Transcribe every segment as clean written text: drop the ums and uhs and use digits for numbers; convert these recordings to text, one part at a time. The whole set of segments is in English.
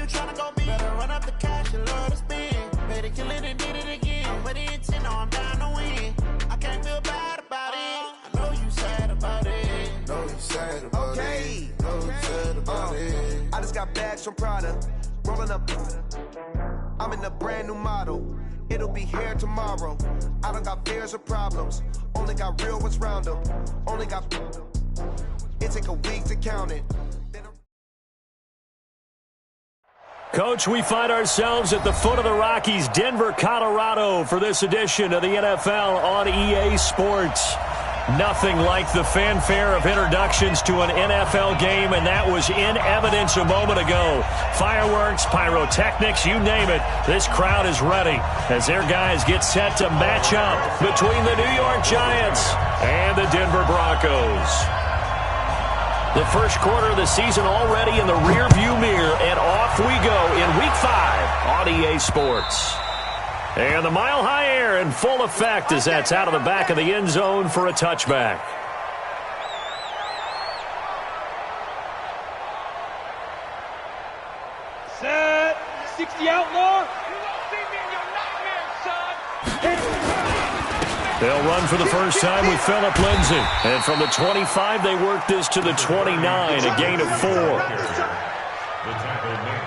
tryna go big. Better run up the cash, you love to spend. Better kill it and did it again. I'm with the intent, no, I'm down to win. I can't feel bad about it. I know you sad about it. Know you sad about it. Know you sad about it. I just got bags from Prada. Rolling up. I'm in a brand new model. It'll be here tomorrow. I don't got fears or problems. Only got real ones round them. Only got. It take a week to count it. Coach, we find ourselves at the foot of the Rockies, Denver, Colorado, for this edition of the NFL on EA Sports. Nothing like the fanfare of introductions to an NFL game, and that was in evidence a moment ago. Fireworks, pyrotechnics, you name it. This crowd is ready as their guys get set to match up between the New York Giants and the Denver Broncos. The first quarter of the season already in the rearview mirror, and off we go in Week 5 on EA Sports. And the mile-high air in full effect as that's out of the back of the end zone for a touchback. Set. 60 outlaw. They'll run for the first time with Phillip Lindsay. And from the 25, they work this to the 29, a gain of 4.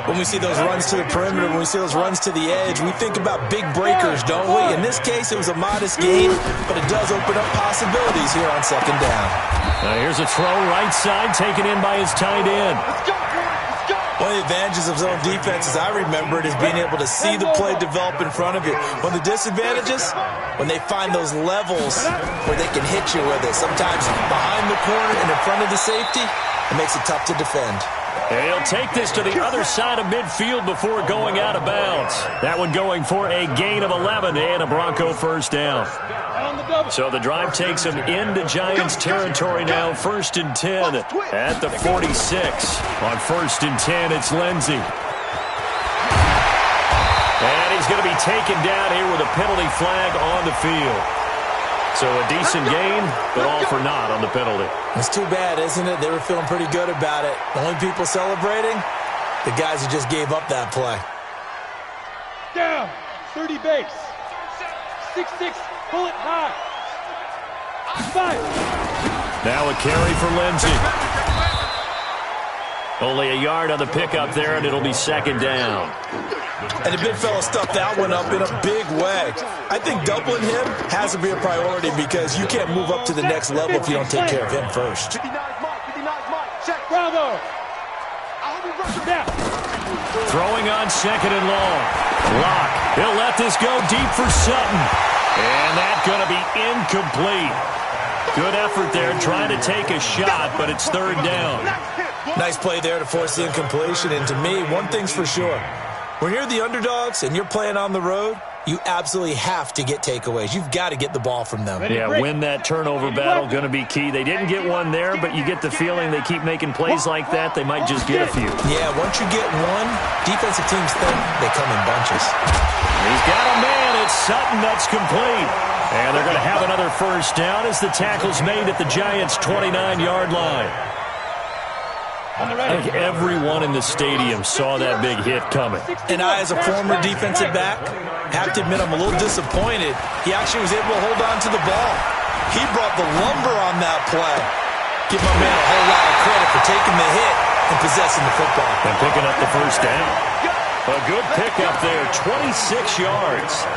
When we see those runs to the perimeter, when we see those runs to the edge, we think about big breakers, don't we? In this case, it was a modest gain, but it does open up possibilities here on second down. Now here's a throw right side, taken in by his tight end. One of the advantages of zone defense, as I remember it, is being able to see the play develop in front of you. One of the disadvantages, when they find those levels where they can hit you with it. Sometimes behind the corner and in front of the safety, it makes it tough to defend. And he'll take this to the other side of midfield before going out of bounds. That one going for a gain of 11 and a Bronco first down. So the drive takes him into Giants territory now, 1st and 10 at the 46. On 1st and 10, it's Lindsay. And he's going to be taken down here with a penalty flag on the field. So a decent gain, but all for naught on the penalty. It's too bad, isn't it? They were feeling pretty good about it. The only people celebrating, the guys who just gave up that play. Down. 30 base. 6-6. Pull it high. 5. Now a carry for Lindsay. Only a yard on the pickup there, and it'll be second down. And the big fella stuffed that one up in a big way. I think doubling him has to be a priority because you can't move up to the next level if you don't take care of him first. Bravo. Throwing on 2nd and long. Lock. He'll let this go deep for Sutton. And that's going to be incomplete. Good effort there trying to take a shot, but it's 3rd down. Nice play there to force the incompletion. And to me, one thing's for sure. When you're the underdogs and you're playing on the road, you absolutely have to get takeaways. You've got to get the ball from them. Yeah, win that turnover battle, going to be key. They didn't get one there, but you get the feeling they keep making plays like that, they might just get a few. Yeah, once you get one, defensive teams think they come in bunches. He's got a man. It's Sutton. That's complete. And they're going to have another first down as the tackle's made at the Giants' 29-yard line. I think everyone in the stadium saw that big hit coming. And I, as a former defensive back, have to admit I'm a little disappointed. He actually was able to hold on to the ball. He brought the lumber on that play. Give my man a whole lot of credit for taking the hit and possessing the football. And picking up the first down. A good pickup there, 26 yards.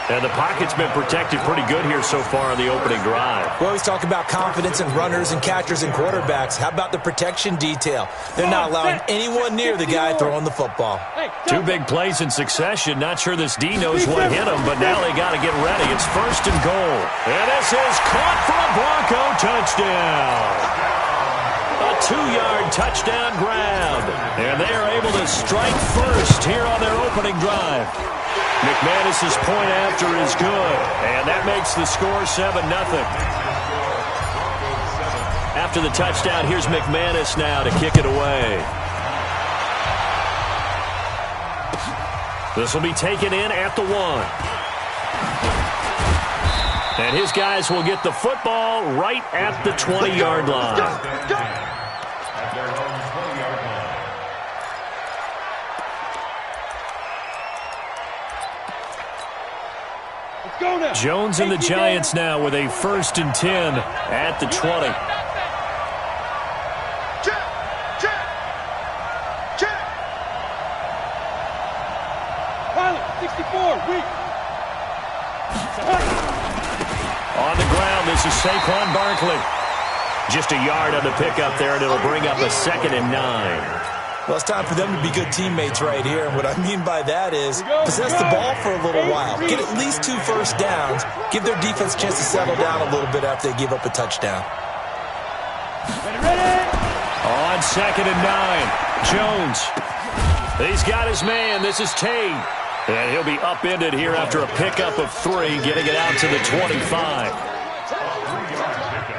And the pocket's been protected pretty good here so far on the opening drive. We always talk about confidence in runners and catchers and quarterbacks. How about the protection detail? They're not allowing anyone near the guy throwing the football. 2 big plays in succession. Not sure this D knows what hit him, but now they got to get ready. It's 1st and goal. And this is caught for a Bronco touchdown. A 2-yard touchdown grab. And they are able to strike first here on their opening drive. McManus's point after is good, and that makes the score 7-0. After the touchdown, here's McManus now to kick it away. This will be taken in at the 1. And his guys will get the football right at the 20-yard line. Go now. Jones and the Giants now with a 1st and 10 at the 20. Pilot, 64, weak. On the ground, this is Saquon Barkley. Just a yard on the pickup there, and it'll bring up a 2nd and 9. Well, it's time for them to be good teammates right here. And what I mean by that is possess the ball for a little while. Get at least 2 first downs. Give their defense a chance to settle down a little bit after they give up a touchdown. Ready. On 2nd and 9, Jones. He's got his man. This is Tate. And he'll be upended here after a pickup of 3, getting it out to the 25.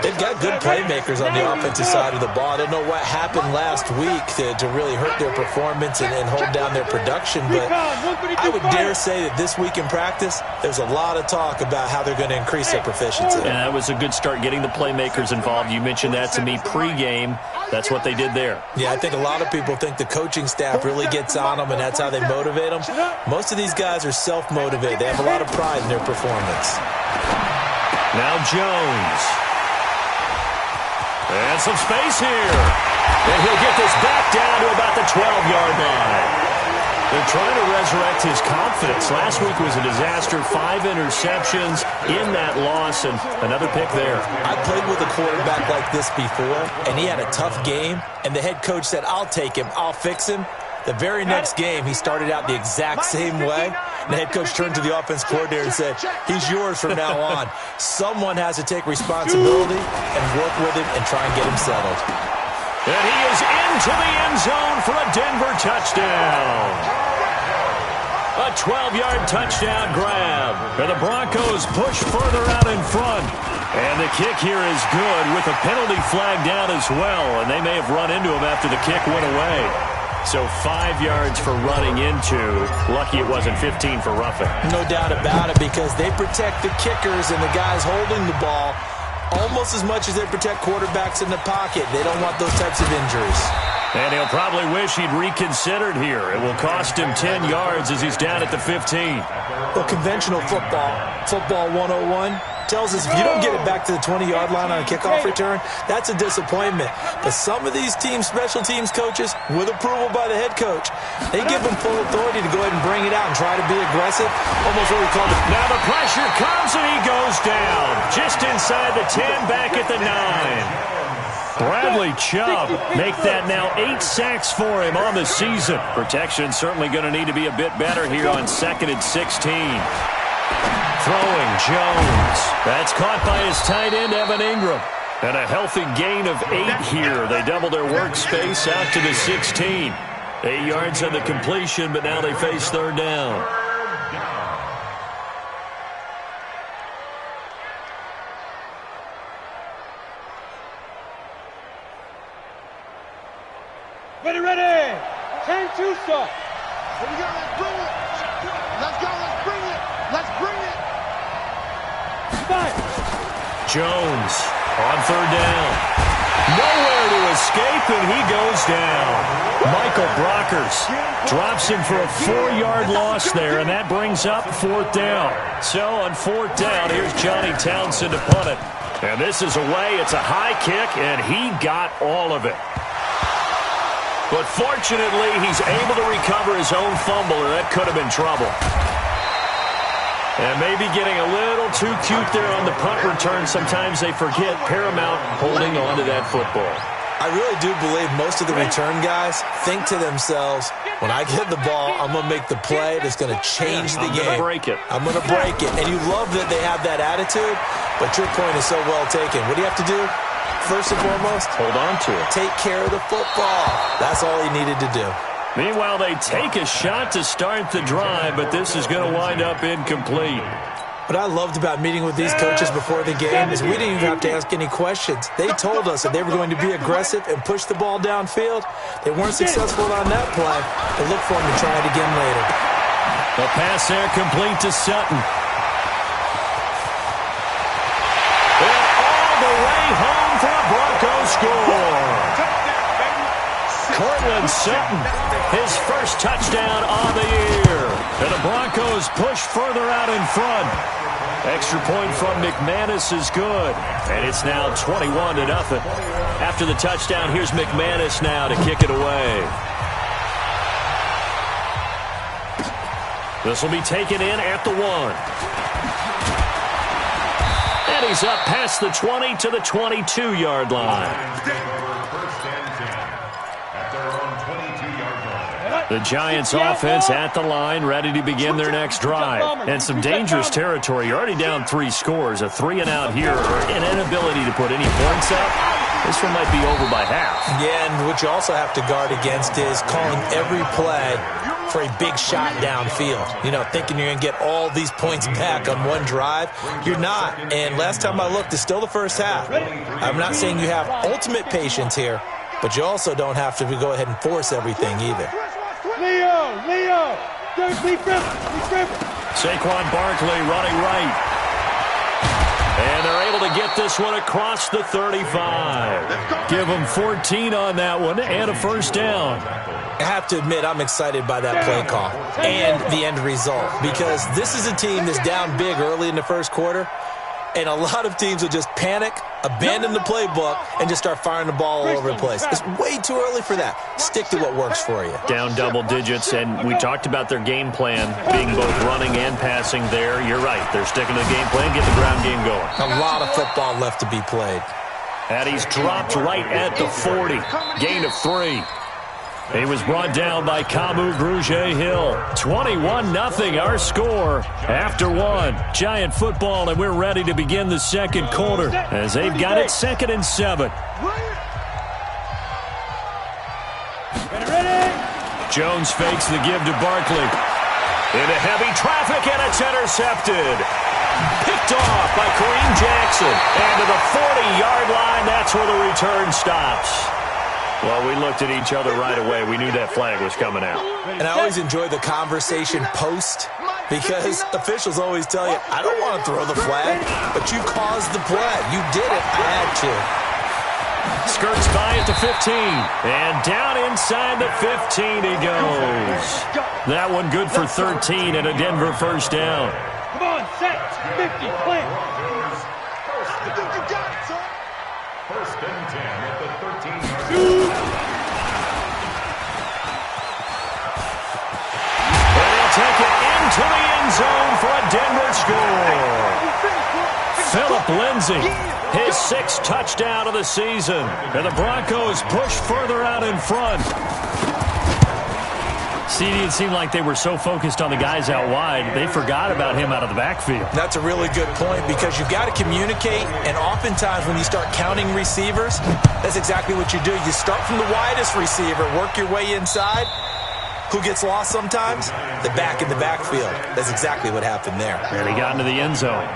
They've got good playmakers on the offensive side of the ball. I don't know what happened last week to really hurt their performance and hold down their production, but I would dare say that this week in practice, there's a lot of talk about how they're going to increase their proficiency. And that was a good start, getting the playmakers involved. You mentioned that to me pregame. That's what they did there. Yeah, I think a lot of people think the coaching staff really gets on them, and that's how they motivate them. Most of these guys are self-motivated. They have a lot of pride in their performance. Now Jones. And some space here. And he'll get this back down to about the 12-yard line. They're trying to resurrect his confidence. Last week was a disaster. 5 interceptions in that loss, and another pick there. I played with a quarterback like this before, and he had a tough game, and the head coach said, I'll take him, I'll fix him. The very next game, he started out the exact same way. And the head coach turned to the offense coordinator and said, he's yours from now on. Someone has to take responsibility and work with him and try and get him settled. And he is into the end zone for a Denver touchdown. A 12-yard touchdown grab. And the Broncos push further out in front. And the kick here is good with a penalty flag down as well. And they may have run into him after the kick went away. So 5 yards for running into. Lucky it wasn't 15 for roughing. No doubt about it, because they protect the kickers and the guys holding the ball almost as much as they protect quarterbacks in the pocket. They don't want those types of injuries. And he'll probably wish he'd reconsidered here. It will cost him 10 yards as he's down at the 15. Well, conventional football 101, tells us if you don't get it back to the 20-yard line on a kickoff return, that's a disappointment. But some of these special teams coaches, with approval by the head coach, they give them full authority to go ahead and bring it out and try to be aggressive. Almost what we call it. Now the pressure comes and he goes down. Just inside the 10, back at the 9. Bradley Chubb make that now 8 sacks for him on the season. Protection certainly going to need to be a bit better here on 2nd and 16. Throwing Jones. That's caught by his tight end, Evan Ingram. And a healthy gain of 8 here. They double their workspace out to the 16. 8 yards on the completion, but now they face 3rd down. Ready. 10-2 stop. Here we go. Let's bring it. Let's go. Let's bring it. Let's bring it. 5. Jones on 3rd down. Nowhere to escape, and he goes down. Michael Brockers drops him for a 4-yard loss there, and that brings up 4th down. So on 4th down, here's Johnny Townsend to punt it. And this is away. It's a high kick, and he got all of it. But fortunately, he's able to recover his own fumble, or that could have been trouble. And maybe getting a little too cute there on the punt return. Sometimes they forget paramount holding on to that football. I really do believe most of the return guys think to themselves, when I get the ball, I'm going to make the play that's going to change the game. I'm going to break it. I'm going to break it. And you love that they have that attitude, but your point is so well taken. What do you have to do? First and foremost, hold on to it. Take care of the football. That's all he needed to do. Meanwhile, they take a shot to start the drive, but this is going to wind up incomplete. What I loved about meeting with these coaches before the game is we didn't even have to ask any questions. They told us that they were going to be aggressive and push the ball downfield. They weren't successful on that play, but look for them to try it again later. The pass there complete to Sutton. And all the way home for a Broncos score. Cortland Sutton, his first touchdown of the year. And the Broncos push further out in front. Extra point from McManus is good. And it's now 21-0. After the touchdown, here's McManus now to kick it away. This will be taken in at the 1. And he's up past the 20 to the 22-yard line. The Giants offense at the line, ready to begin their next drive. And some dangerous territory. You're already down 3 scores. A 3-and-out here, or an inability to put any points up. This one might be over by half. Yeah, and what you also have to guard against is calling every play for a big shot downfield. You know, thinking you're going to get all these points back on one drive. You're not. And last time I looked, it's still the first half. I'm not saying you have ultimate patience here, but you also don't have to go ahead and force everything either. Leo! There's Lee Griffin! Saquon Barkley running right. And they're able to get this one across the 35. Give them 14 on that one and a first down. I have to admit, I'm excited by that play call and the end result, because this is a team that's down big early in the first quarter, and a lot of teams will just panic, abandon the playbook, and just start firing the ball all over the place. It's way too early for that. Stick to what works for you. Down double digits, and we talked about their game plan being both running and passing there. You're right. They're sticking to the game plan, get the ground game going. A lot of football left to be played. And he's dropped right at the 40. Gain of 3. He was brought down by Kamu Grugier-Hill. 21-0 our score after 1. Giant football, and we're ready to begin the second quarter as they've got it 2nd and 7. Jones fakes the give to Barkley. Into heavy traffic, and it's intercepted. Picked off by Kareem Jackson. And to the 40-yard line, that's where the return stops. Well, we looked at each other right away. We knew that flag was coming out. And I always enjoy the conversation post, because officials always tell you, I don't want to throw the flag, but you caused the play. You did it. I had to. Skirts by at the 15. And down inside the 15 he goes. That one good for 13 and a Denver first down. Come on, set. 50, play. First and 10 at the 13. And they'll take it into the end zone for a Denver score. Phillip Lindsay, his 6th touchdown of the season. And the Broncos push further out in front. It seemed like they were so focused on the guys out wide, they forgot about him out of the backfield. That's a really good point, because you've got to communicate, and oftentimes when you start counting receivers, that's exactly what you do. You start from the widest receiver, work your way inside. Who gets lost sometimes? The back in the backfield. That's exactly what happened there. And he got into the end zone.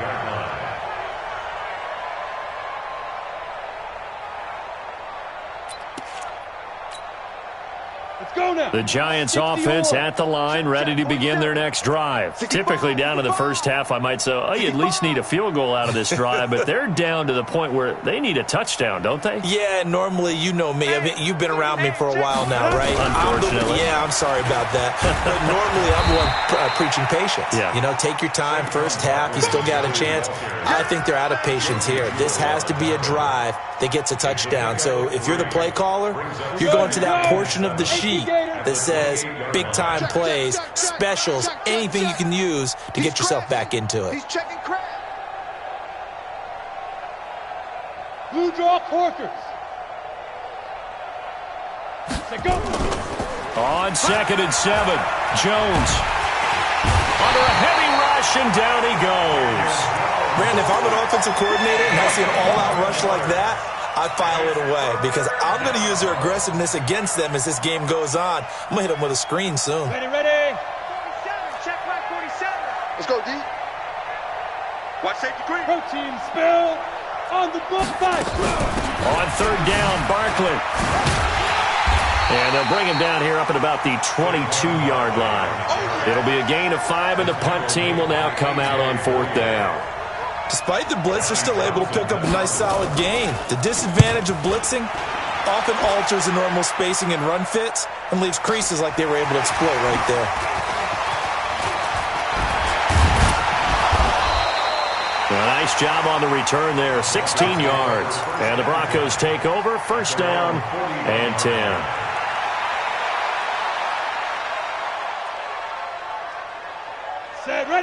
The Giants offense at the line, ready to begin their next drive. Typically down to the first half, I might say, oh, you at least need a field goal out of this drive, but they're down to the point where they need a touchdown, don't they? Yeah, normally, you know me. I mean, you've been around me for a while now, right? Unfortunately. I'm sorry about that. But normally, I'm the one preaching patience. Yeah. You know, take your time, first half, you still got a chance. I think they're out of patience here. This has to be a drive that gets a touchdown. So if you're the play caller, you're going to that portion of the sheet that says big-time plays, specials, anything you can use to get yourself back into it. He's checking crap. Blue draw quarters. Go. On 2nd and 7, Jones under a heavy rush, and down he goes. Brandon, if I'm an offensive coordinator and I see an all-out rush like that, I file it away, because I'm going to use their aggressiveness against them as this game goes on. I'm going to hit them with a screen soon. Ready. 47, check right 47. Let's go, D. Watch safety green. Protein spill on the book. 5. On 3rd down, Barkley. And they'll bring him down here up at about the 22-yard line. It'll be a gain of 5, and the punt team will now come out on 4th down. Despite the blitz, they're still able to pick up a nice, solid gain. The disadvantage of blitzing often alters the normal spacing and run fits and leaves creases like they were able to exploit right there. Nice job on the return there, 16 yards. And the Broncos take over, first down and 10.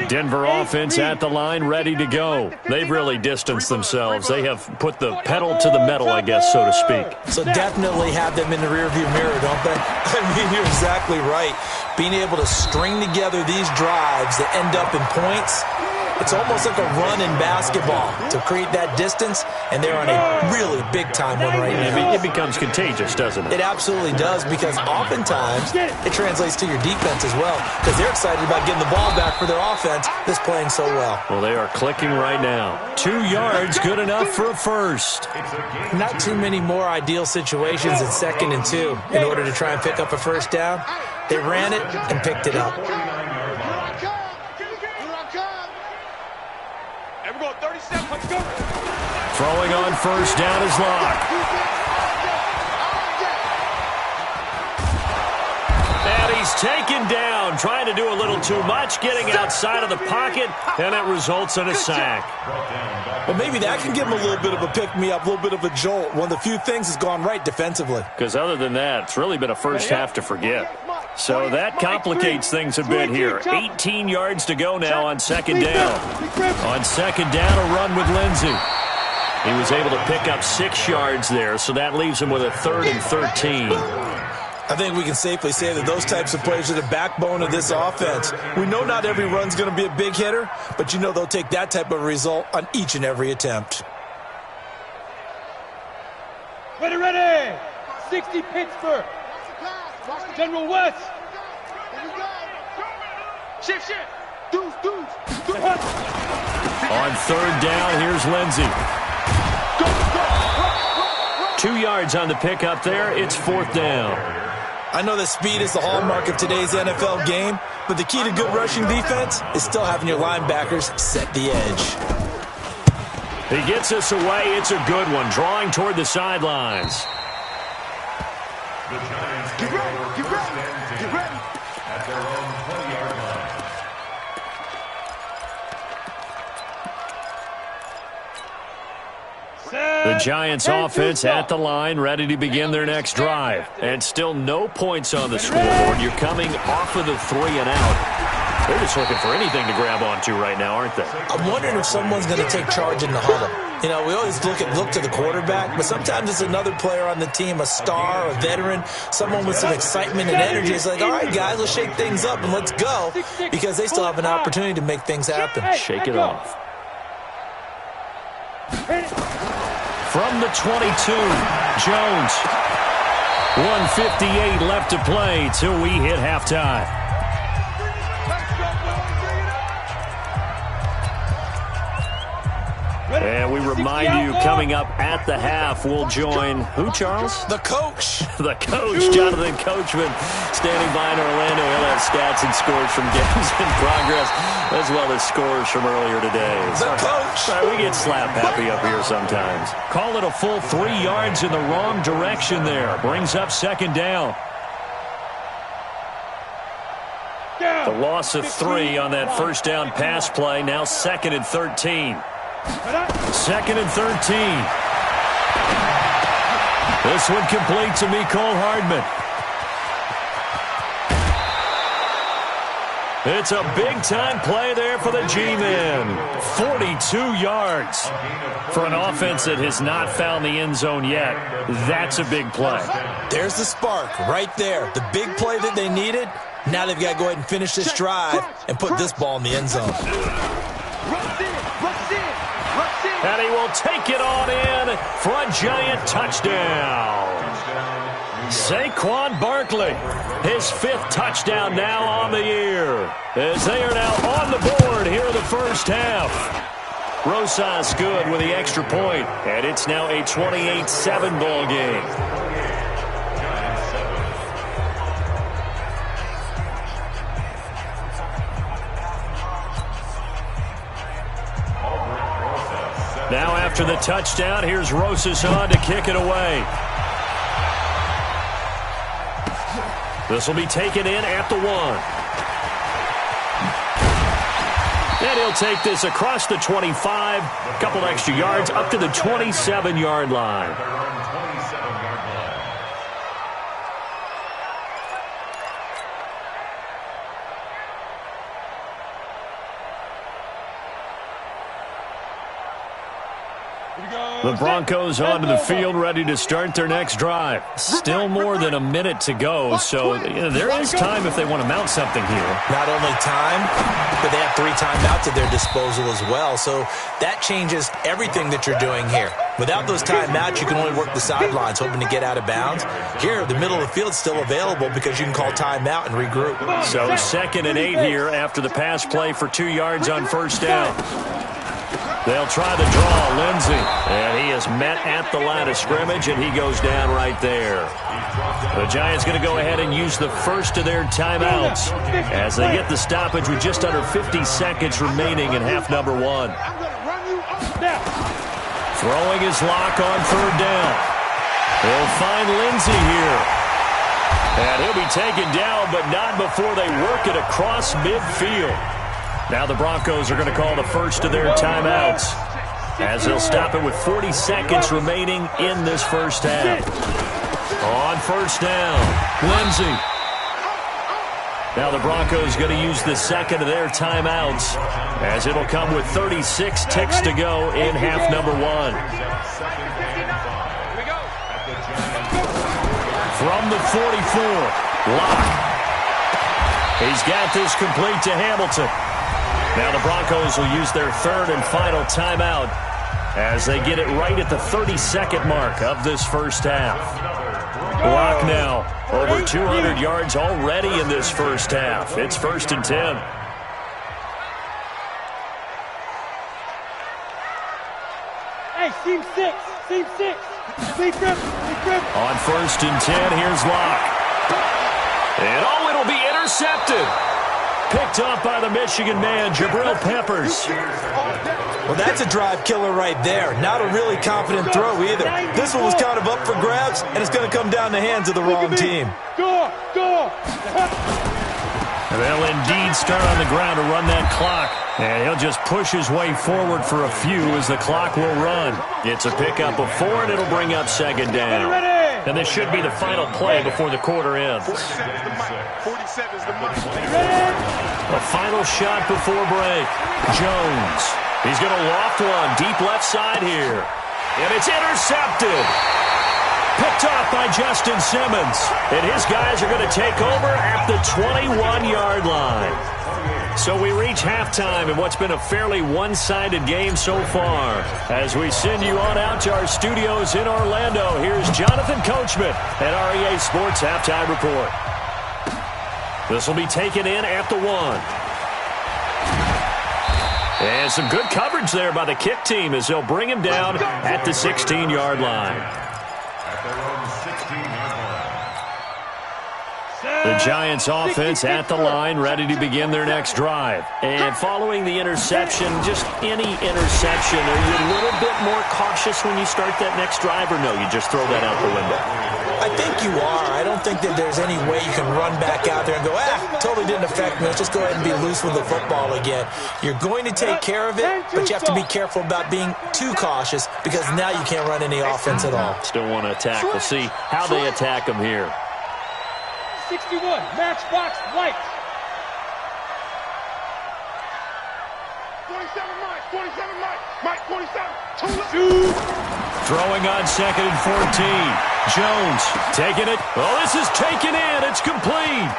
Denver offense at the line, ready to go. They've really distanced themselves. They have put the pedal to the metal, I guess, so to speak. So definitely have them in the rearview mirror, don't they? I mean, you're exactly right. Being able to string together these drives that end up in points, it's almost like a run in basketball to create that distance, and they're on a really big-time one right now. It becomes contagious, doesn't it? It absolutely does, because oftentimes it translates to your defense as well, because they're excited about getting the ball back for their offense that's playing so well. Well, they are clicking right now. 2 yards, good enough for a first. Not too many more ideal situations in 2nd and 2 in order to try and pick up a first down. They ran it and picked it up. Throwing on first down is Locke. And he's taken down, trying to do a little too much, getting outside of the pocket, and it results in a sack. Well, maybe that can give him a little bit of a pick-me-up, a little bit of a jolt. One of the few things has gone right defensively. Because other than that, it's really been a first half to forget. So that complicates things a bit here. 18 yards to go now on 2nd down. On 2nd down, a run with Lindsey. He was able to pick up 6 yards there, so that leaves him with a 3rd and 13. I think we can safely say that those types of plays are the backbone of this offense. We know not every run's going to be a big hitter, but you know they'll take that type of result on each and every attempt. Ready! 60 Pittsburgh. General West. Shift. Deuce. On 3rd down, here's Lindsey. 2 yards on the pickup there. It's 4th down. I know that speed is the hallmark of today's NFL game, but the key to good rushing defense is still having your linebackers set the edge. He gets us away. It's a good one, drawing toward the sidelines. The Giants get ready. At their own 20-yard line. The Giants offense at the line, ready to begin their next drive. And still no points on the scoreboard. You're coming off of the 3 and out. They're just looking for anything to grab onto right now, aren't they? I'm wondering if someone's going to take charge in the huddle. You know, we always look to the quarterback, but sometimes it's another player on the team, a star, a veteran, someone with some excitement and energy. It's like, all right, guys, let's shake things up and let's go, because they still have an opportunity to make things happen. Shake it off. From the 22, Jones. 1:58 left to play till we hit halftime. And we remind you, coming up at the half, we'll join who, Charles? The coach. The coach, Jonathan Coachman, standing by in Orlando. He'll have stats and scores from games in progress, as well as scores from earlier today. The coach. We get slap happy up here sometimes. Call it a full 3 yards in the wrong direction there. Brings up 2nd down. The loss of 3 on that first down pass play. Now 2nd and 13. 2nd and 13. This one complete to Mecole Hardman. It's a big-time play there for the G-men. 42 yards. For an offense that has not found the end zone yet, that's a big play. There's the spark right there. The big play that they needed. Now they've got to go ahead and finish this drive and put this ball in the end zone. And he will take it on in for a Giant touchdown. Saquon Barkley, his 5th touchdown now on the year, as they are now on the board here in the first half. Rosas good with the extra point, and it's now a 28-7 ball game. Now after the touchdown, here's Rosas on to kick it away. This will be taken in at the 1. And he'll take this across the 25, a couple extra yards up to the 27-yard line. The Broncos onto the field, ready to start their next drive. Still more than a minute to go, so there is time if they want to mount something here. Not only time, but they have 3 timeouts at their disposal as well, so that changes everything that you're doing here. Without those timeouts, you can only work the sidelines, hoping to get out of bounds. Here, the middle of the field is still available because you can call timeout and regroup. So 2nd and 8 here after the pass play for 2 yards on first down. They'll try the draw, Lindsey. And he is met at the line of scrimmage, and he goes down right there. The Giants going to go ahead and use the first of their timeouts as they get the stoppage with just under 50 seconds remaining in half number 1. Throwing his lock on 3rd down. He'll find Lindsey here. And he'll be taken down, but not before they work it across midfield. Now the Broncos are going to call the first of their timeouts as they'll stop it with 40 seconds remaining in this first half. On first down, Lindsey. Now the Broncos going to use the second of their timeouts as it'll come with 36 ticks to go in half number 1. From the 44, Locke. He's got this complete to Hamilton. Now the Broncos will use their 3rd and final timeout as they get it right at the 32nd mark of this first half. Locke now over 200 yards already in this first half. It's 1st and 10. Hey, seam 6. Lead grip. On 1st and 10, here's Locke. And it'll be intercepted. Picked up by the Michigan man, Jabril Peppers. Well, that's a drive killer right there. Not a really confident throw either. This one was kind of up for grabs, and it's going to come down the hands of the wrong team. Go! They'll indeed start on the ground to run that clock. And he'll just push his way forward for a few as the clock will run. It's a pickup of 4, and it'll bring up 2nd down. And this should be the final play before the quarter ends. A final shot before break. Jones. He's going to loft one deep left side here. And it's intercepted. Picked off by Justin Simmons. And his guys are going to take over at the 21-yard line. So we reach halftime in what's been a fairly one-sided game so far. As we send you on out to our studios in Orlando, here's Jonathan Coachman at REA Sports Halftime Report. This will be taken in at the 1. And some good coverage there by the kick team as they'll bring him down at the 16-yard line. The Giants offense at the line, ready to begin their next drive. And following the interception, just any interception, are you a little bit more cautious when you start that next drive, or no, you just throw that out the window? I think you are. I don't think that there's any way you can run back out there and go, totally didn't affect me. Let's just go ahead and be loose with the football again. You're going to take care of it, but you have to be careful about being too cautious because now you can't run any offense at all. Still want to attack. We'll see how they attack them here. 61, Matchbox White. 47 Mike, 47. Throwing on 2nd and 14. Jones taking it. Oh, this is taken in. It's complete.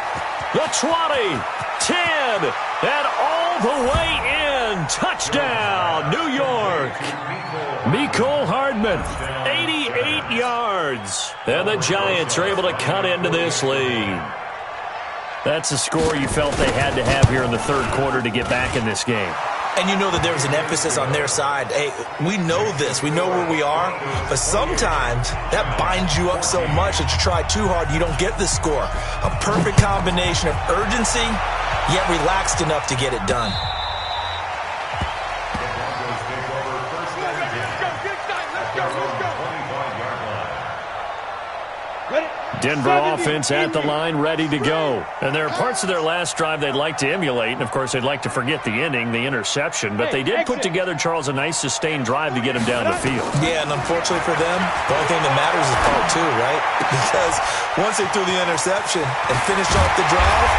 The 20, 10, and all the way in. Touchdown, New York. Mecole Hardman, 88 yards. And the Giants are able to cut into this lead. That's a score you felt they had to have here in the 3rd quarter to get back in this game. And you know that there was an emphasis on their side. Hey, we know this. We know where we are. But sometimes that binds you up so much that you try too hard, you don't get the score. A perfect combination of urgency, yet relaxed enough to get it done. Denver offense at the line, ready to go. And there are parts of their last drive they'd like to emulate, and, of course, they'd like to forget the ending, the interception. But they did put together, Charles, a nice sustained drive to get him down the field. Yeah, and unfortunately for them, the only thing that matters is part two, right? Because once they threw the interception and finished off the drive,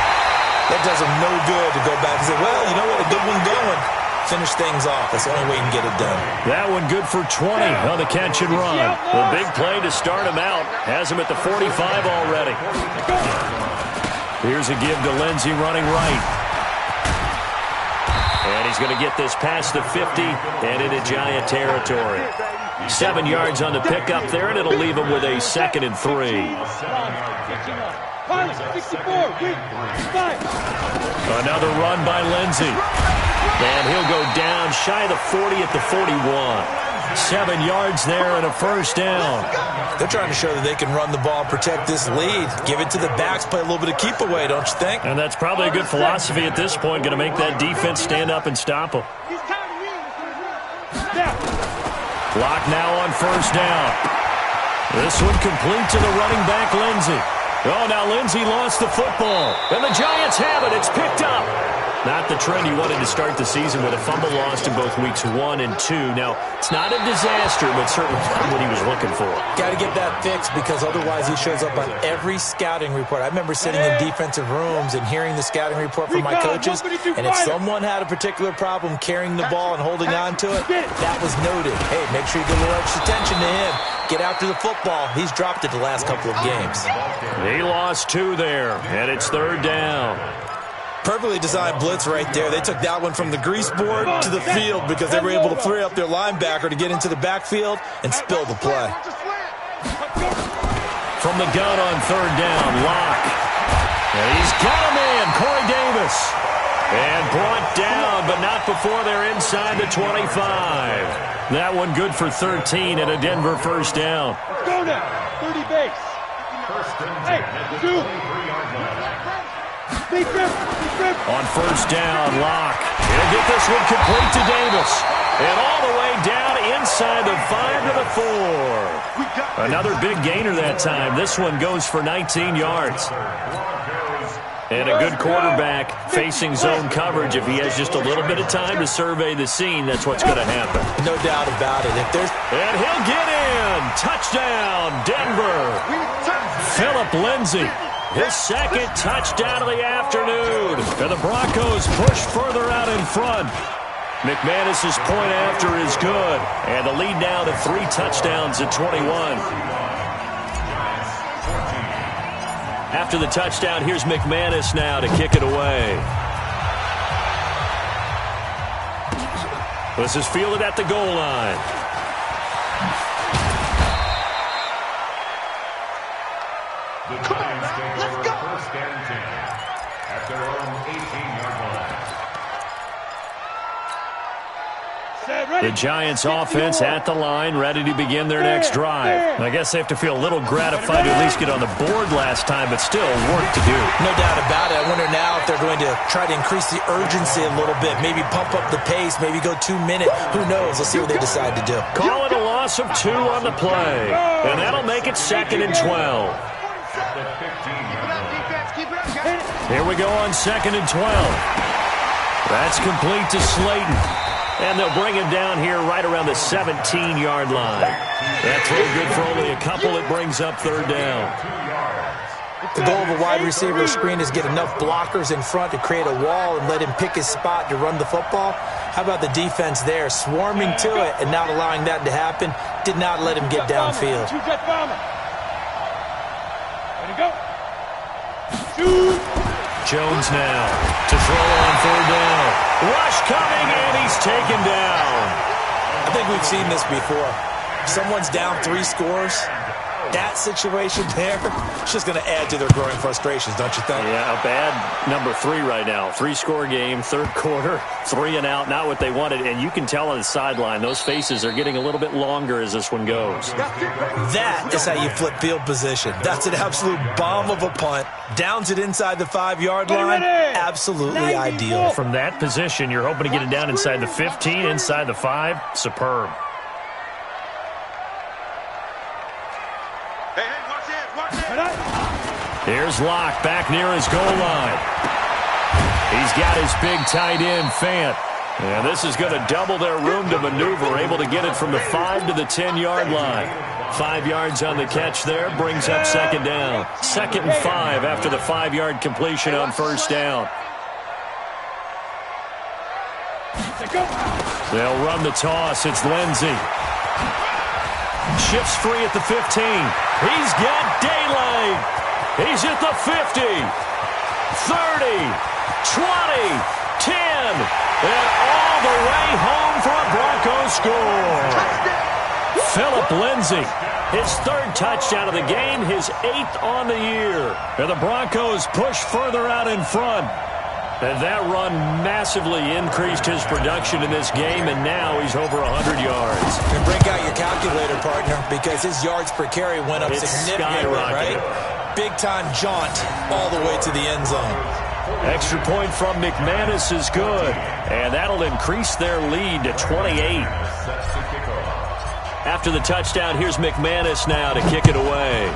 that does them no good to go back and say, well, you know what, a good one going. Finish things off. That's the only way you can get it done. That one good for 20 on the catch and run. The big play to start him out. Has him at the 45 already. Here's a give to Lindsey running right. And he's going to get this past the 50 and into Giant territory. 7 yards on the pickup there, and it'll leave him with a 2nd and 3. Another run by Lindsey. And he'll go down shy of the 40 at the 41. 7 yards there and a first down. They're trying to show that they can run the ball, protect this lead. Give it to the backs, play a little bit of keep away, don't you think? And that's probably a good philosophy at this point, going to make that defense stand up and stop them. Block now on first down. This one complete to the running back, Lindsey. Oh, now Lindsey lost the football. And the Giants have it. It's picked up. Not the trend he wanted to start the season with a fumble lost in both weeks 1 and 2. Now, it's not a disaster, but certainly not what he was looking for. Got to get that fixed because otherwise he shows up on every scouting report. I remember sitting in defensive rooms and hearing the scouting report from my coaches, and if someone had a particular problem carrying the ball and holding on to it, that was noted. Hey, make sure you get a little extra attention to him. Get after the football. He's dropped it the last couple of games. He lost 2 there, and it's 3rd down. Perfectly designed blitz right there. They took that one from the grease board to the field because they were able to free up their linebacker to get into the backfield and spill the play. From the gun on 3rd down, Locke. And he's got him in, Corey Davis. And brought down, but not before they're inside the 25. That one good for 13 and a Denver first down. Let's go now. 30 base. First and 10 at the 23-yard line. On first down, Locke. He'll get this one complete to Davis. And all the way down inside the 5 to the 4. Another big gainer that time. This one goes for 19 yards. And a good quarterback facing zone coverage. If he has just a little bit of time to survey the scene, that's what's going to happen. No doubt about it. And he'll get in. Touchdown, Denver. Phillip Lindsey. His 2nd touchdown of the afternoon. And the Broncos push further out in front. McManus's point after is good. And the lead now to 3 touchdowns at 21. After the touchdown, here's McManus now to kick it away. This is fielded at the goal line. The Giants take over first and 10 at their own 18-yard line. The Giants offense at the line, ready to begin their next drive. I guess they have to feel a little gratified to at least get on the board last time, but still work to do. No doubt about it. I wonder now if they're going to try to increase the urgency a little bit, maybe pump up the pace, maybe go 2 minutes. Who knows? Let's see what they decide to do. Call it a loss of 2 on the play, and that'll make it 2nd and 12. Here we go on 2nd and 12. That's complete to Slayton. And they'll bring him down here right around the 17-yard line. That throw good for only a couple. It brings up 3rd down. The goal of a wide receiver screen is get enough blockers in front to create a wall and let him pick his spot to run the football. How about the defense there, swarming to it and not allowing that to happen? Did not let him get downfield. Ready, go. Shoot. Jones now to throw on 3rd down. Rush coming, and he's taken down. I think we've seen this before. Someone's down 3 scores. That situation there, it's just going to add to their growing frustrations, don't you think? Yeah, a bad number 3 right now. 3-score game, 3rd quarter, 3 and out, not what they wanted. And you can tell on the sideline, those faces are getting a little bit longer as this one goes. That is how you flip field position. That's an absolute bomb of a punt. Downs it inside the 5-yard line. Absolutely ideal. From that position, you're hoping to get it down inside the 15, inside the 5. Superb. Hey, watch Here's Locke back near his goal line. He's got his big tight end, Fant. And this is going to double their room to maneuver, able to get it from the 5 to the 10-yard line. 5 yards on the catch there, brings up second down. 2nd and 5 after the 5-yard completion on first down. They'll run the toss. It's Lindsey. Shifts free at the 15. He's got daylight. He's at the 50, 30, 20, 10, and all the way home for a Broncos score. Phillip Lindsey, his 3rd touchdown of the game, his 8th on the year. And the Broncos push further out in front. And that run massively increased his production in this game, and now he's over 100 yards. And break out your calculator, partner, because his yards per carry went up significantly, right? Big-time jaunt all the way to the end zone. Extra point from McManus is good, and that'll increase their lead to 28. After the touchdown, here's McManus now to kick it away.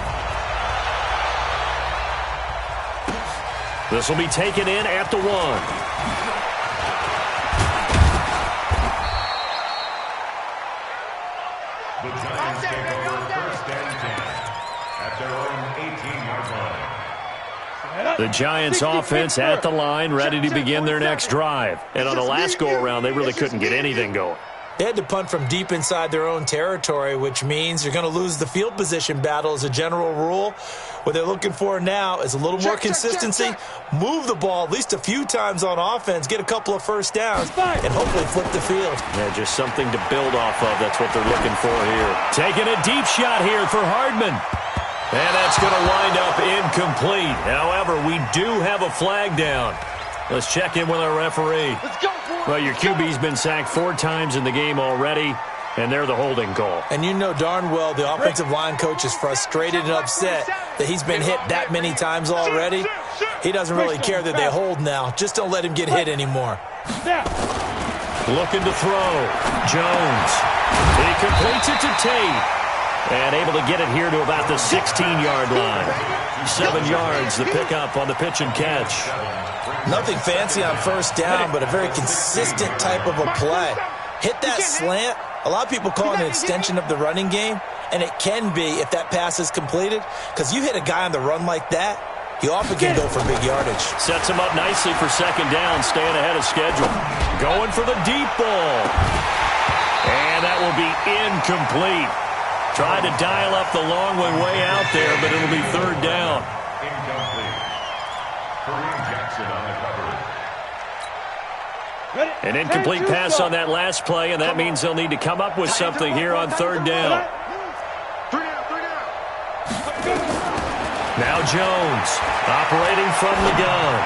This will be taken in at the 1. The Giants take over 1st and 10 at their own 18-yard line. The Giants offense at the line, ready to begin their next drive. And on the last go-around, they really couldn't get anything going. They had to punt from deep inside their own territory, which means you're going to lose the field position battle as a general rule. What they're looking for now is a little more consistency, move the ball at least a few times on offense, get a couple of first downs, and hopefully flip the field. Yeah, just something to build off of. That's what they're looking for here. Taking a deep shot here for Hardman. And that's going to wind up incomplete. However, we do have a flag down. Let's check in with our referee. Let's go. Well, your QB's been sacked 4 times in the game already, and they're the holding call. And you know darn well the offensive line coach is frustrated and upset that he's been hit that many times already. He doesn't really care that they hold now. Just don't let him get hit anymore. Looking to throw. Jones. He completes it to Tate. And able to get it here to about the 16-yard line. 7 yards, the pickup on the pitch and catch. Nothing fancy on first down, but a very consistent type of a play. Hit that slant. A lot of people call it an extension of the running game, and it can be if that pass is completed, because you hit a guy on the run like that, he often can go for big yardage. Sets him up nicely for second down, staying ahead of schedule. Going for the deep ball. And that will be incomplete. Tried to dial up the long one way out there, but it'll be 3rd down. Incomplete. Kareem Jackson on the cover. An incomplete pass on that last play, and that means they'll need to come up with something here on 3rd down. Now Jones, operating from the gun.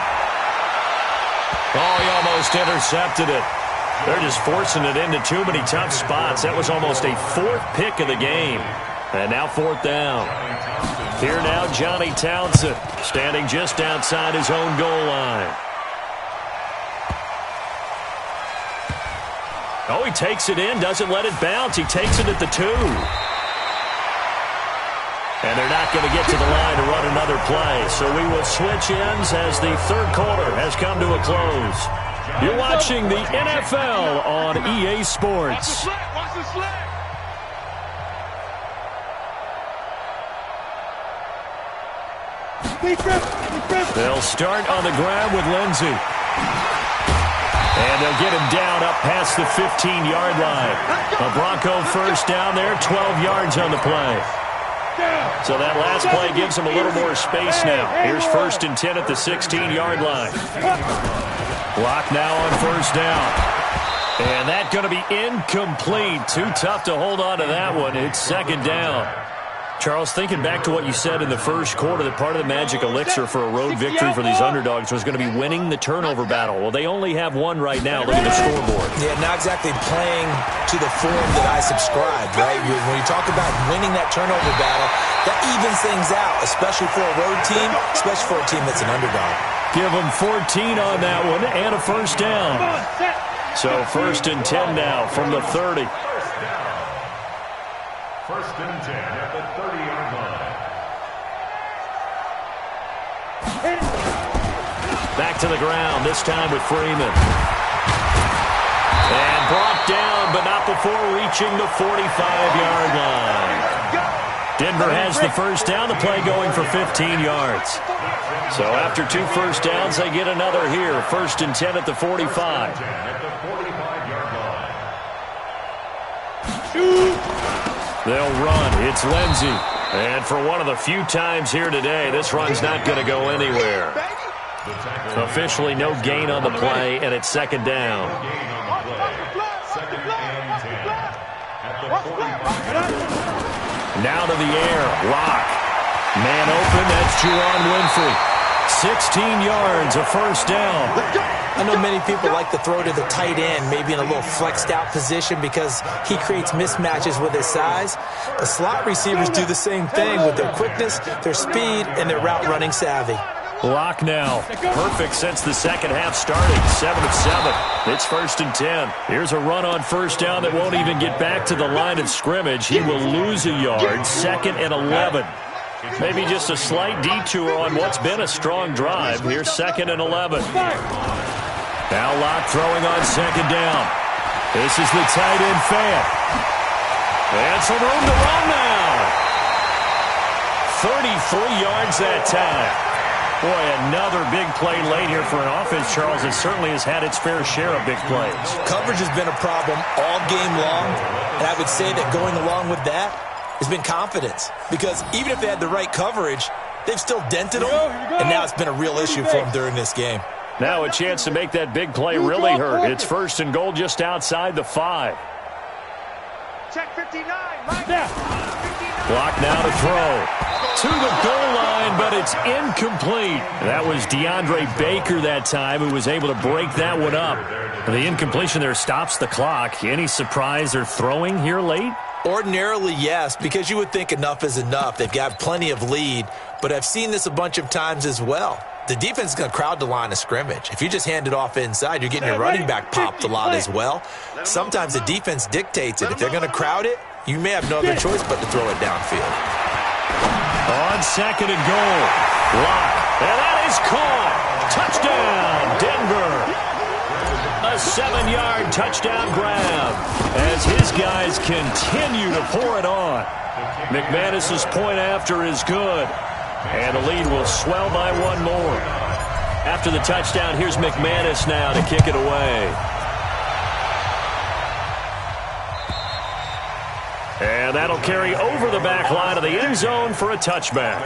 Oh, he almost intercepted it. They're just forcing it into too many tough spots. That was almost a 4th pick of the game. And now 4th down. Here now, Johnny Townsend, standing just outside his own goal line. Oh, he takes it in, doesn't let it bounce. He takes it at the 2. And they're not going to get to the line to run another play. So we will switch ends as the 3rd quarter has come to a close. You're watching the NFL on EA Sports. Watch the sled. They'll start on the ground with Lindsey. And they'll get him down up past the 15-yard line. A Bronco first down there, 12 yards on the play. So that last play gives them a little more space now. Here's 1st and 10 at the 16-yard line. Block now on first down. And that's going to be incomplete. Too tough to hold on to that one. It's 2nd down. Charles, thinking back to what you said in the first quarter, that part of the magic elixir for a road victory for these underdogs was going to be winning the turnover battle. Well, they only have one right now. Look at the scoreboard. Yeah, not exactly playing to the form that I subscribed, right? When you talk about winning that turnover battle, that evens things out, especially for a road team, especially for a team that's an underdog. Give them 14 on that one and a first down. So 1st and 10 now from the 30. 1st and 10 at the 30-yard line. Back to the ground, this time with Freeman. And brought down, but not before reaching the 45-yard line. Denver has the first down, the play going for 15 yards. So after 2 first downs, they get another here. 1st and 10 at the 45. They'll run. It's Lindsey. And for one of the few times here today, this run's not going to go anywhere. Officially no gain on the play, and it's 2nd down. Now to the air. Lock. Man open. That's Juwan Winfrey. 16 yards, a first down. I know many people like to throw to the tight end, maybe in a little flexed out position because he creates mismatches with his size. The slot receivers do the same thing with their quickness, their speed, and their route running savvy. Lock now. Perfect since the second half started. 7 of 7. It's 1st and 10. Here's a run on first down that won't even get back to the line of scrimmage. He will lose a yard. 2nd and 11. Maybe just a slight detour on what's been a strong drive. Here's 2nd and 11. Now Lock throwing on 2nd down. This is the tight end fan. And some room to run now. 33 yards that time. Boy, another big play late here for an offense, Charles. It certainly has had its fair share of big plays. Coverage has been a problem all game long, and I would say that going along with that has been confidence. Because even if they had the right coverage, they've still dented them, and now it's been a real issue for them during this game. Now a chance to make that big play really hurt. It's 1st and goal just outside the 5. Check 59, right there. Block now to throw. To the goal line, but it's incomplete. That was DeAndre Baker that time who was able to break that one up. The incompletion there stops the clock. Any surprise they're throwing here late? Ordinarily, yes, because you would think enough is enough. They've got plenty of lead, but I've seen this a bunch of times as well. The defense is going to crowd the line of scrimmage. If you just hand it off inside, you're getting your running back popped a lot as well. Sometimes the defense dictates it. If they're going to crowd it, you may have no other choice but to throw it downfield. On 2nd and goal. Lock. And that is caught. Touchdown, Denver. A 7-yard touchdown grab as his guys continue to pour it on. McManus's point after is good. And the lead will swell by 1 more. After the touchdown, here's McManus now to kick it away. And that'll carry over the back line of the end zone for a touchback.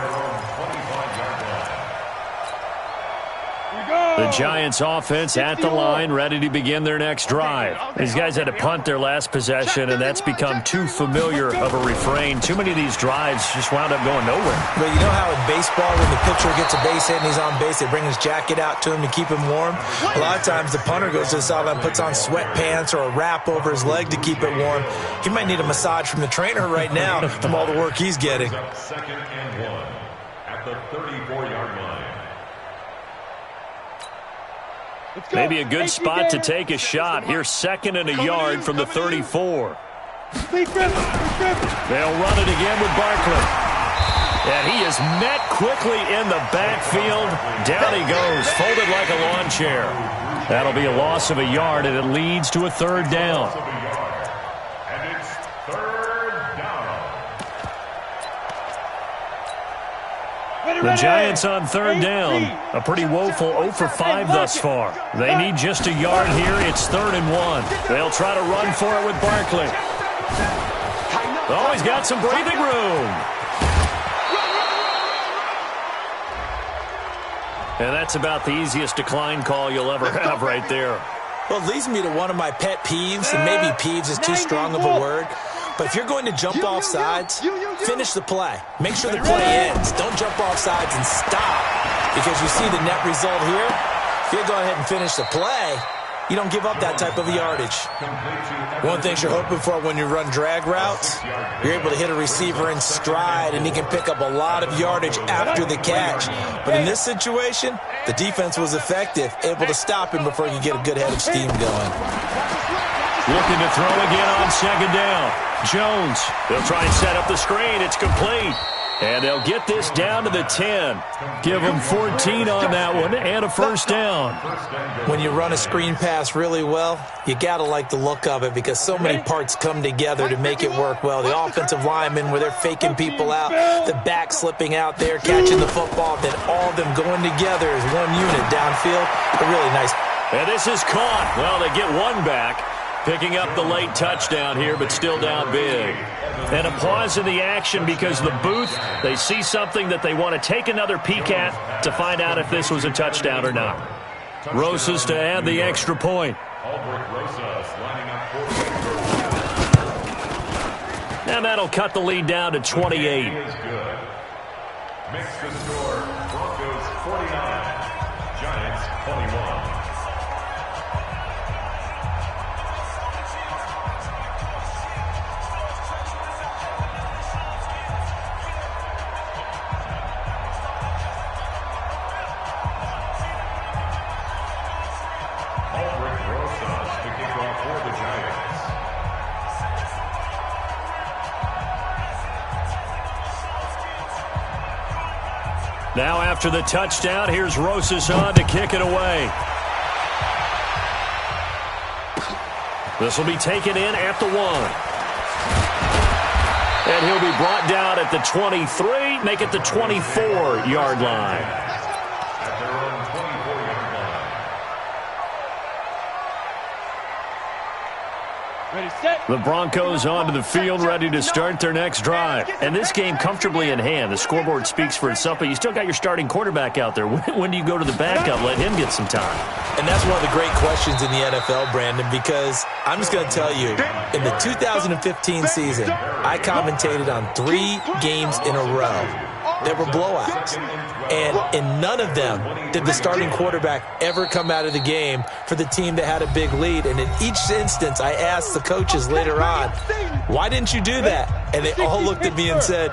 The Giants offense at the line, ready to begin their next drive. These guys had to punt their last possession, and that's become too familiar of a refrain. Too many of these drives just wound up going nowhere. But you know how in baseball, when the pitcher gets a base hit and he's on base, they bring his jacket out to him to keep him warm? A lot of times the punter goes to the sideline, puts on sweatpants or a wrap over his leg to keep it warm. He might need a massage from the trainer right now from all the work he's getting. 2nd and 1 at the 34-yard line. Maybe a good spot to take a shot. Here's 2nd and a yard from the 34. They'll run it again with Barkley. And he is met quickly in the backfield. Down he goes, folded like a lawn chair. That'll be a loss of a yard, and it leads to a 3rd down. And it's 3rd down. The Giants on 3rd down. A pretty woeful 0 for 5 thus far. They need just a yard here. It's 3rd and 1. They'll try to run for it with Barkley. Oh, he's got some breathing room. And that's about the easiest decline call you'll ever have right there. Well, it leads me to one of my pet peeves, and maybe peeves is too strong of a word. But if you're going to jump off sides, finish the play. Make sure the play ends. Don't jump off sides and stop. Because you see the net result here. If you go ahead and finish the play, you don't give up that type of yardage. One thing you're hoping for when you run drag routes, you're able to hit a receiver in stride, and he can pick up a lot of yardage after the catch. But in this situation, the defense was effective, able to stop him before he could get a good head of steam going. Looking to throw again on 2nd down. Jones, they'll try and set up the screen. It's complete. And they'll get this down to the 10. Give them 14 on that one and a first down. When you run a screen pass really well, you got to like the look of it because so many parts come together to make it work well. The offensive linemen where they're faking people out, the back slipping out there, catching the football, then all of them going together as one unit downfield. A really nice. And this is caught. Well, they get one back. Picking up the late touchdown here, but still down big. And a pause in the action because the booth, they see something that they want to take another peek at to find out if this was a touchdown or not. Rosas to add the extra point. And that'll cut the lead down to 28. Makes the score Broncos 49, Giants 21. Now after the touchdown, here's Rosas on to kick it away. This will be taken in at the 1. And he'll be brought down at the 23, make it the 24-yard line. The Broncos onto the field, ready to start their next drive. And this game comfortably in hand. The scoreboard speaks for itself, but you still got your starting quarterback out there. When do you go to the backup, let him get some time? And that's one of the great questions in the NFL, Brandon, because I'm just going to tell you, in the 2015 season, I commentated on 3 games in a row. There were blowouts. And in none of them did the starting quarterback ever come out of the game for the team that had a big lead. And in each instance, I asked the coaches later on, why didn't you do that? And they all looked at me and said,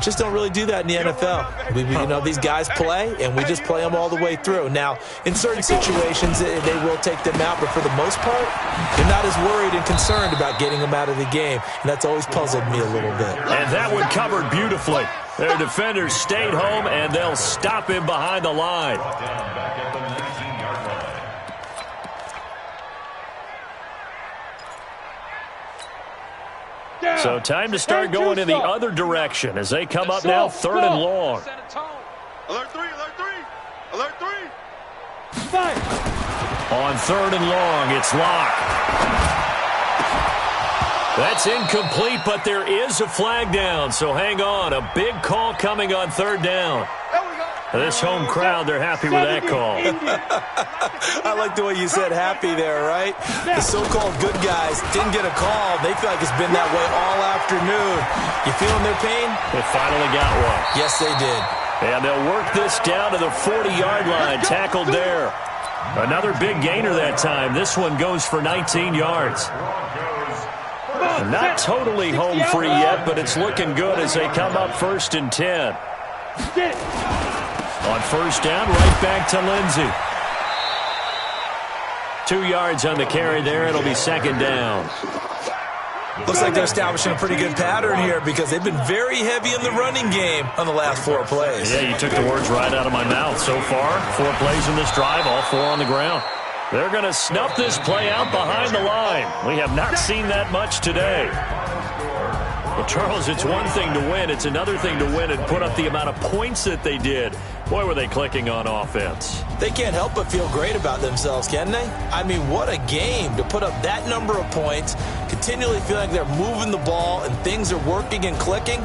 just don't really do that in the NFL. These guys play, and we just play them all the way through. Now, in certain situations, they will take them out, but for the most part, they're not as worried and concerned about getting them out of the game. And that's always puzzled me a little bit. And that one covered beautifully. Their defenders stayed home, and they'll stop him behind the line. So time to start going in the other direction as they come up now 3rd and long. Alert 3, alert 3, alert 3. On 3rd and long, it's Locke. That's incomplete, but there is a flag down, so hang on. A big call coming on 3rd down. This home crowd, they're happy with that call. I like the way you said happy there, right? The so-called good guys didn't get a call. They feel like it's been that way all afternoon. You feeling their pain? They finally got one. Yes, they did. And they'll work this down to the 40-yard line, tackled there. Another big gainer that time. This one goes for 19 yards. Not totally home free yet, but it's looking good as they come up 1st and 10. On 1st down, right back to Lindsey. 2 yards on the carry there. It'll be 2nd down. Looks like they're establishing a pretty good pattern here because they've been very heavy in the running game on the last 4 plays. Yeah, you took the words right out of my mouth. So far, 4 plays in this drive, all 4 on the ground. They're going to snuff this play out behind the line. We have not seen that much today. Well, Charles, it's one thing to win. It's another thing to win and put up the amount of points that they did. Boy, were they clicking on offense. They can't help but feel great about themselves, can they? I mean, what a game to put up that number of points, continually feel like they're moving the ball and things are working and clicking.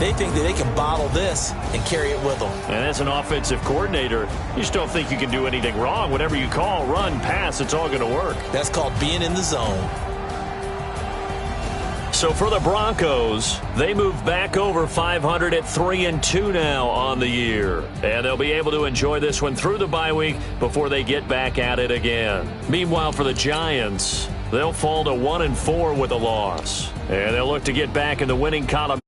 They think that they can bottle this and carry it with them. And as an offensive coordinator, you just don't think you can do anything wrong. Whatever you call, run, pass, it's all going to work. That's called being in the zone. So for the Broncos, they move back over 500 at 3-2 now on the year. And they'll be able to enjoy this one through the bye week before they get back at it again. Meanwhile, for the Giants, they'll fall to 1-4 with a loss. And they'll look to get back in the winning column.